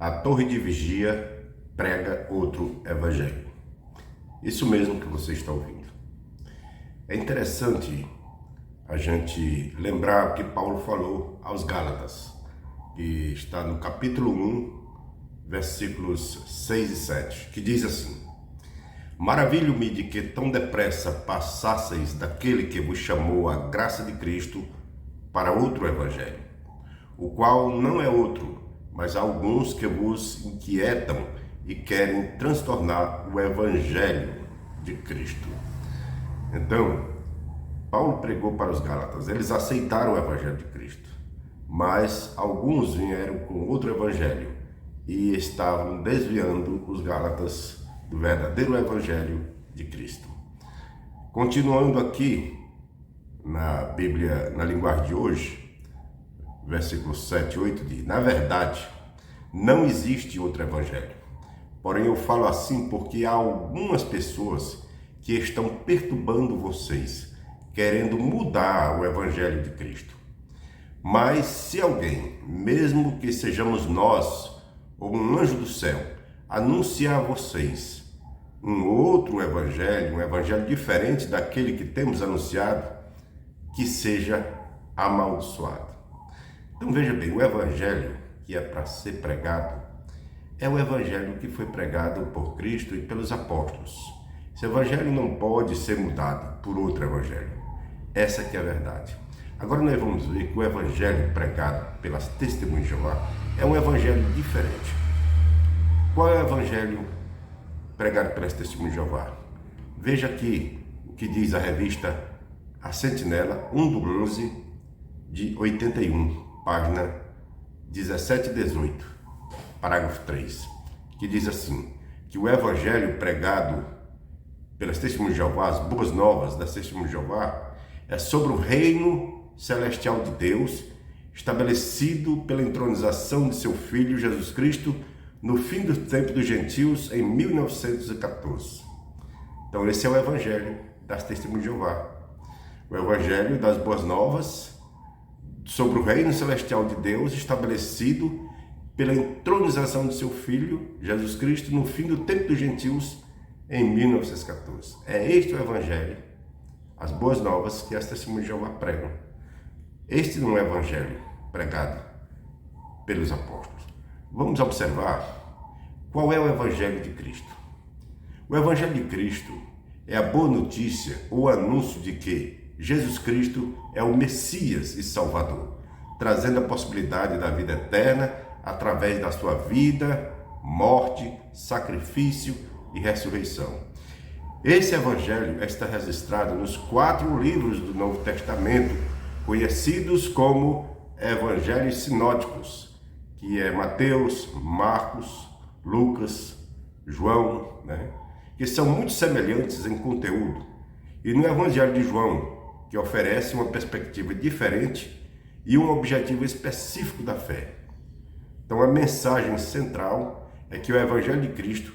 A torre de vigia prega outro evangelho. Isso mesmo que você está ouvindo. É interessante a gente lembrar o que Paulo falou aos Gálatas, que está no capítulo 1, versículos 6 e 7, que diz assim: Maravilho-me de que tão depressa passasseis daquele que vos chamou a graça de Cristo para outro evangelho, o qual não é outro, mas há alguns que vos inquietam e querem transtornar o evangelho de Cristo. Então, Paulo pregou para os Gálatas, eles aceitaram o evangelho de Cristo, mas alguns vieram com outro evangelho e estavam desviando os Gálatas do verdadeiro evangelho de Cristo. Continuando aqui na Bíblia, na linguagem de hoje, versículos 7 e 8 diz: Na verdade, não existe outro evangelho. Porém, eu falo assim porque há algumas pessoas que estão perturbando vocês, querendo mudar o evangelho de Cristo. Mas se alguém, mesmo que sejamos nós ou um anjo do céu, anunciar a vocês um outro evangelho, um evangelho diferente daquele que temos anunciado, que seja amaldiçoado. Então veja bem, o evangelho que é para ser pregado é o evangelho que foi pregado por Cristo e pelos apóstolos. Esse evangelho não pode ser mudado por outro evangelho. Essa que é a verdade. Agora nós vamos ver que o evangelho pregado pelas testemunhas de Jeová é um evangelho diferente. Qual é o evangelho pregado pelas testemunhas de Jeová? Veja aqui o que diz a revista A Sentinela, 1/11 de 81, página 17 e 18, parágrafo 3, que diz assim, que o evangelho pregado pelas testemunhas de Jeová, as boas novas das testemunhas de Jeová, é sobre o reino celestial de Deus, estabelecido pela entronização de seu Filho Jesus Cristo no fim do tempo dos gentios em 1914. Então esse é o evangelho das testemunhas de Jeová, o evangelho das boas novas sobre o reino celestial de Deus, estabelecido pela entronização de seu Filho Jesus Cristo no fim do tempo dos gentios em 1914. É este o evangelho, as boas novas que as testemunhas de Jeová pregam. Este não é o evangelho pregado pelos apóstolos. Vamos observar qual é o evangelho de Cristo. O evangelho de Cristo é a boa notícia ou anúncio de que Jesus Cristo é o Messias e Salvador, trazendo a possibilidade da vida eterna através da sua vida, morte, sacrifício e ressurreição. Esse evangelho está registrado nos 4 livros do Novo Testamento, conhecidos como evangelhos sinóticos, que é Mateus, Marcos, Lucas, João, que são muito semelhantes em conteúdo. E no evangelho de João, que oferece uma perspectiva diferente e um objetivo específico da fé. Então a mensagem central é que o evangelho de Cristo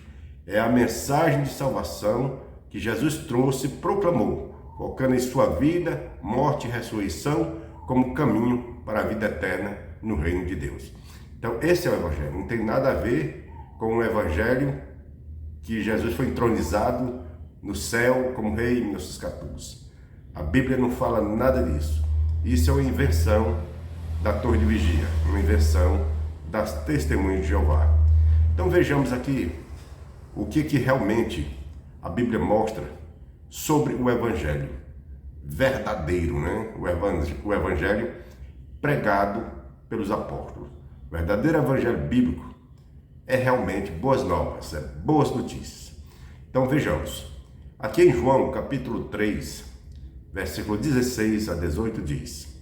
é a mensagem de salvação que Jesus trouxe e proclamou, focando em sua vida, morte e ressurreição como caminho para a vida eterna no reino de Deus. Então esse é o evangelho, não tem nada a ver com o evangelho que Jesus foi entronizado no céu como rei em 1914. A Bíblia não fala nada disso. Isso é uma invenção da torre de vigia, uma invenção das testemunhas de Jeová. Então vejamos aqui o que realmente a Bíblia mostra sobre o evangelho verdadeiro, o evangelho pregado pelos apóstolos. O verdadeiro evangelho bíblico é realmente boas novas, é boas notícias. Então vejamos, aqui em João capítulo 3, versículo 16 a 18 diz: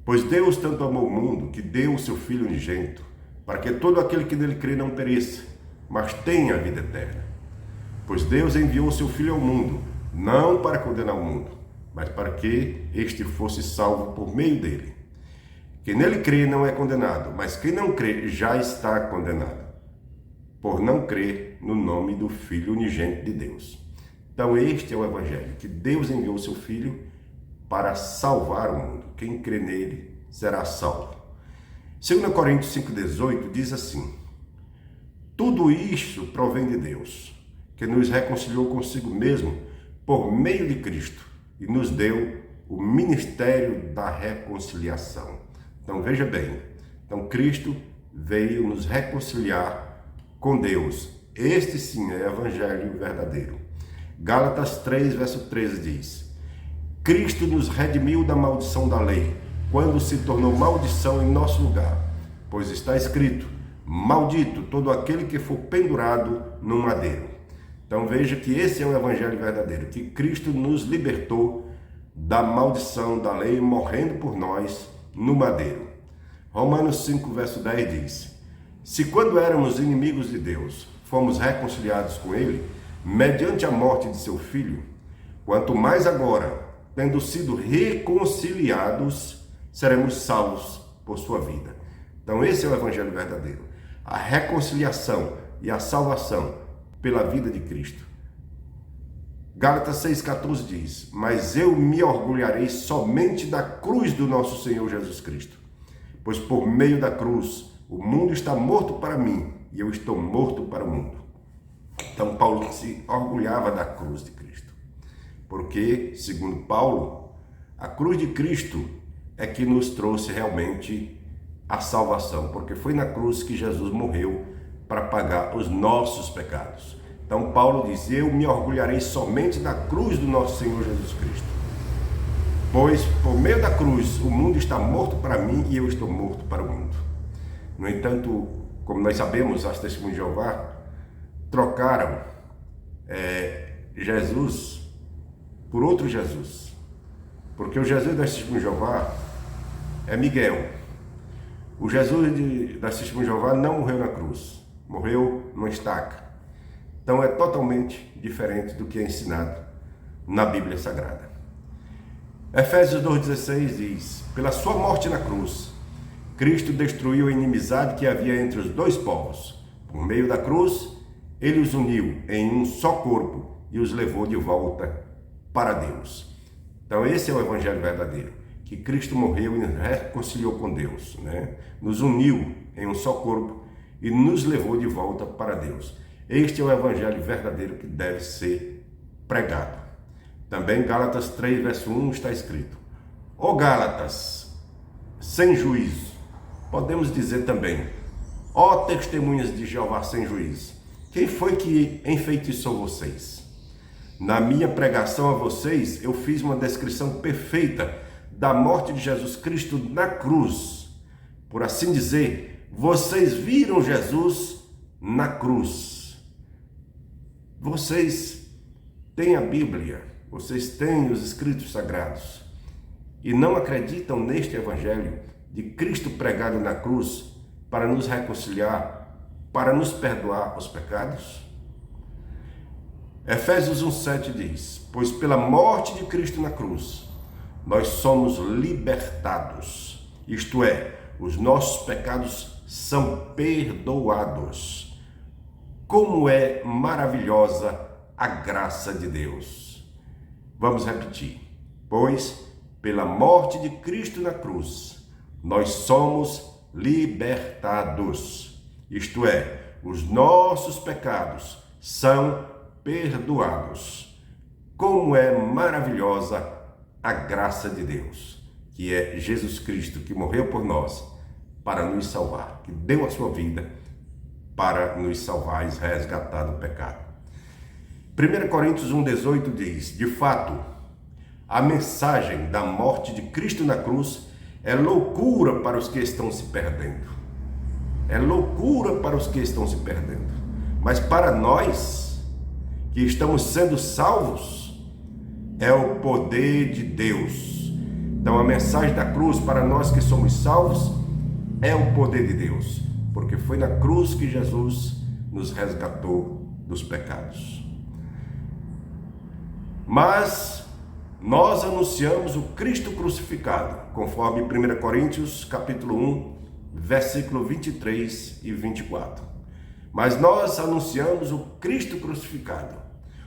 Pois Deus tanto amou o mundo que deu o seu Filho unigênito, para que todo aquele que nele crê não pereça, mas tenha a vida eterna. Pois Deus enviou o seu Filho ao mundo, não para condenar o mundo, mas para que este fosse salvo por meio dele. Quem nele crê não é condenado, mas quem não crê já está condenado, por não crer no nome do Filho unigênito de Deus. Então este é o evangelho, que Deus enviou o seu Filho para salvar o mundo. Quem crê nele será salvo. 2 Coríntios 5,18 diz assim: Tudo isso provém de Deus, que nos reconciliou consigo mesmo por meio de Cristo e nos deu o ministério da reconciliação. Então veja bem, então Cristo veio nos reconciliar com Deus. Este sim é o evangelho verdadeiro. Gálatas 3, verso 13 diz: Cristo nos redimiu da maldição da lei, quando se tornou maldição em nosso lugar, pois está escrito: maldito todo aquele que for pendurado no madeiro. Então veja que esse é o evangelho verdadeiro, que Cristo nos libertou da maldição da lei, morrendo por nós no madeiro. Romanos 5, verso 10 diz: se quando éramos inimigos de Deus, fomos reconciliados com Ele, mediante a morte de seu Filho, quanto mais agora, tendo sido reconciliados, seremos salvos por sua vida. Então esse é o evangelho verdadeiro, a reconciliação e a salvação pela vida de Cristo. Gálatas 6,14 diz: mas eu me orgulharei somente da cruz do nosso Senhor Jesus Cristo, pois por meio da cruz o mundo está morto para mim e eu estou morto para o mundo. Então Paulo se orgulhava da cruz de Cristo, porque, segundo Paulo, a cruz de Cristo é que nos trouxe realmente a salvação, porque foi na cruz que Jesus morreu para pagar os nossos pecados. Então Paulo diz: eu me orgulharei somente da cruz do nosso Senhor Jesus Cristo, pois por meio da cruz o mundo está morto para mim e eu estou morto para o mundo. No entanto, como nós sabemos, as Testemunhas de Jeová trocaram Jesus por outro Jesus, porque o Jesus das Testemunhas de Jeová é Miguel. O Jesus das Testemunhas de Jeová não morreu na cruz, morreu numa estaca. Então é totalmente diferente do que é ensinado na Bíblia Sagrada. Efésios 2,16 diz: pela sua morte na cruz, Cristo destruiu a inimizade que havia entre os dois povos. Por meio da cruz, ele os uniu em um só corpo e os levou de volta para Deus. Então esse é o evangelho verdadeiro, que Cristo morreu e nos reconciliou com Deus, né? Nos uniu em um só corpo e nos levou de volta para Deus. Este é o evangelho verdadeiro que deve ser pregado. Também Gálatas 3, verso 1 está escrito: ó Gálatas, sem juízo. Podemos dizer também: ó testemunhas de Jeová sem juízo, quem foi que enfeitiçou vocês? Na minha pregação a vocês, eu fiz uma descrição perfeita da morte de Jesus Cristo na cruz. Por assim dizer, vocês viram Jesus na cruz. Vocês têm a Bíblia, vocês têm os escritos sagrados e não acreditam neste evangelho de Cristo pregado na cruz para nos reconciliar, para nos perdoar os pecados? Efésios 1,7 diz: pois pela morte de Cristo na cruz, nós somos libertados, isto é, os nossos pecados são perdoados. Como é maravilhosa a graça de Deus! Vamos repetir: pois pela morte de Cristo na cruz, nós somos libertados, isto é, os nossos pecados são perdoados. Como é maravilhosa a graça de Deus, que é Jesus Cristo, que morreu por nós para nos salvar, que deu a sua vida para nos salvar e resgatar do pecado. 1 Coríntios 1,18 diz: de fato, a mensagem da morte de Cristo na cruz é loucura para os que estão se perdendo. É loucura para os que estão se perdendo. Mas para nós, que estamos sendo salvos, é o poder de Deus. Então a mensagem da cruz para nós que somos salvos é o poder de Deus, porque foi na cruz que Jesus nos resgatou dos pecados. Mas nós anunciamos o Cristo crucificado, conforme 1 Coríntios capítulo 1, versículo 23 e 24. Mas nós anunciamos o Cristo crucificado,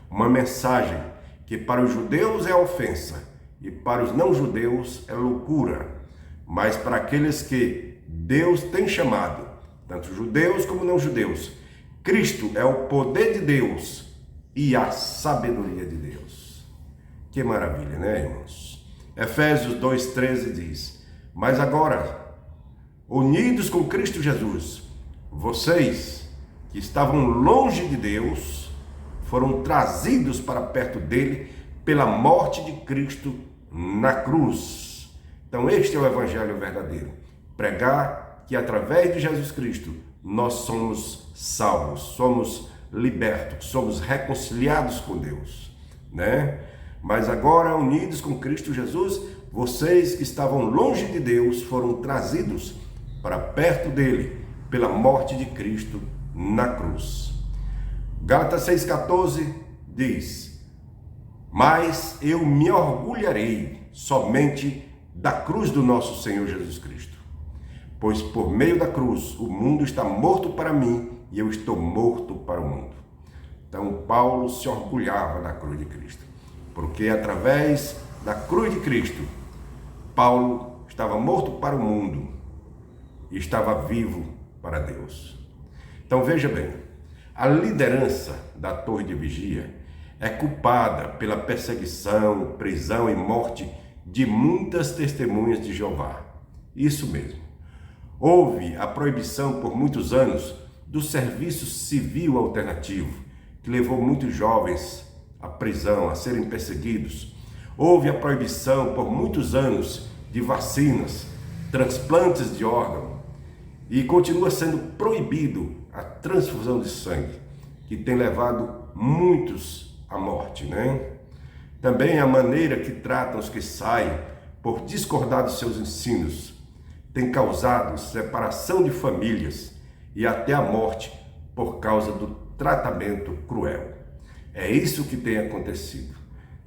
uma mensagem que para os judeus é ofensa e para os não-judeus é loucura, mas para aqueles que Deus tem chamado, tanto judeus como não-judeus, Cristo é o poder de Deus e a sabedoria de Deus. Que maravilha, né, irmãos? Efésios 2,13 diz: mas agora, unidos com Cristo Jesus, vocês que estavam longe de Deus, foram trazidos para perto dele pela morte de Cristo na cruz. Então este é o evangelho verdadeiro. Pregar que através de Jesus Cristo nós somos salvos, somos libertos, somos reconciliados com Deus, né? Mas agora, unidos com Cristo Jesus, vocês que estavam longe de Deus foram trazidos para perto dele pela morte de Cristo na cruz. Gálatas 6,14 diz: mas eu me orgulharei somente da cruz do nosso Senhor Jesus Cristo, pois por meio da cruz o mundo está morto para mim e eu estou morto para o mundo. Então Paulo se orgulhava da cruz de Cristo, porque através da cruz de Cristo, Paulo estava morto para o mundo e estava vivo para Deus. Então veja bem, a liderança da Torre de Vigia é culpada pela perseguição, prisão e morte de muitas testemunhas de Jeová. Isso mesmo. Houve a proibição por muitos anos do serviço civil alternativo, que levou muitos jovens à prisão, a serem perseguidos. Houve a proibição por muitos anos de vacinas, transplantes de órgão, e continua sendo proibido a transfusão de sangue, que tem levado muitos à morte, né? Também a maneira que tratam os que saem por discordar dos seus ensinos tem causado separação de famílias e até a morte por causa do tratamento cruel. É isso que tem acontecido.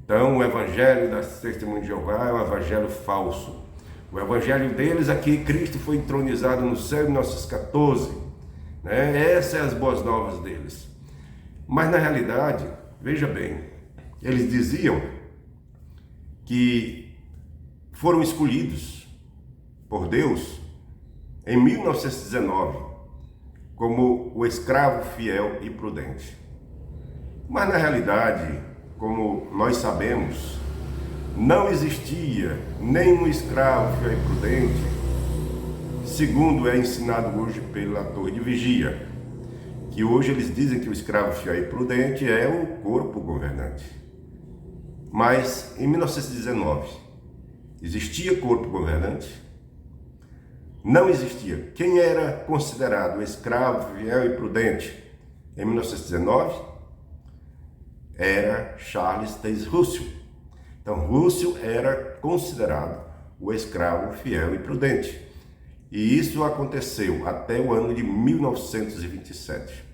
Então, o evangelho das Testemunhas de Jeová é um evangelho falso. O evangelho deles é que Cristo foi entronizado no céu em 1914, né? Essas são as boas novas deles. Mas na realidade, veja bem, eles diziam que foram escolhidos por Deus em 1919 como o escravo fiel e prudente. Mas na realidade, como nós sabemos, não existia nenhum escravo fiel e prudente, segundo é ensinado hoje pela Torre de Vigia, que hoje eles dizem que o escravo fiel e prudente é o corpo governante. Mas em 1919, existia corpo governante? Não existia. Quem era considerado escravo fiel e prudente em 1919? Era Charles Taze Russell. Então, Russell era considerado o escravo fiel e prudente. E isso aconteceu até o ano de 1927.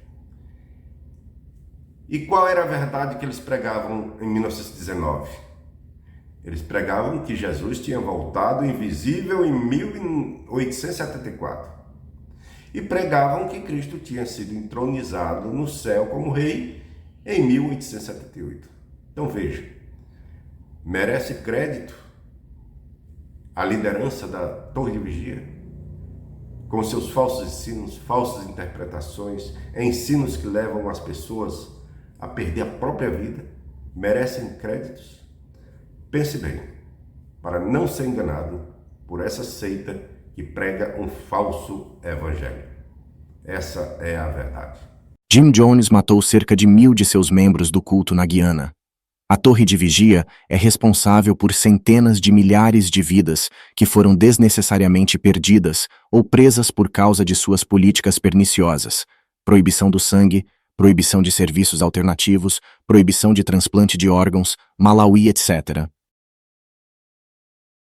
E qual era a verdade que eles pregavam em 1919? Eles pregavam que Jesus tinha voltado invisível em 1874. E pregavam que Cristo tinha sido entronizado no céu como rei em 1878. Então veja, merece crédito a liderança da Torre de Vigia, com seus falsos ensinos, falsas interpretações, ensinos que levam as pessoas a perder a própria vida, merecem créditos? Pense bem, para não ser enganado por essa seita que prega um falso evangelho. Essa é a verdade. Jim Jones matou cerca de 1.000 de seus membros do culto na Guiana. A Torre de Vigia é responsável por centenas de milhares de vidas que foram desnecessariamente perdidas ou presas por causa de suas políticas perniciosas: proibição do sangue, proibição de serviços alternativos, proibição de transplante de órgãos, Malawi, etc.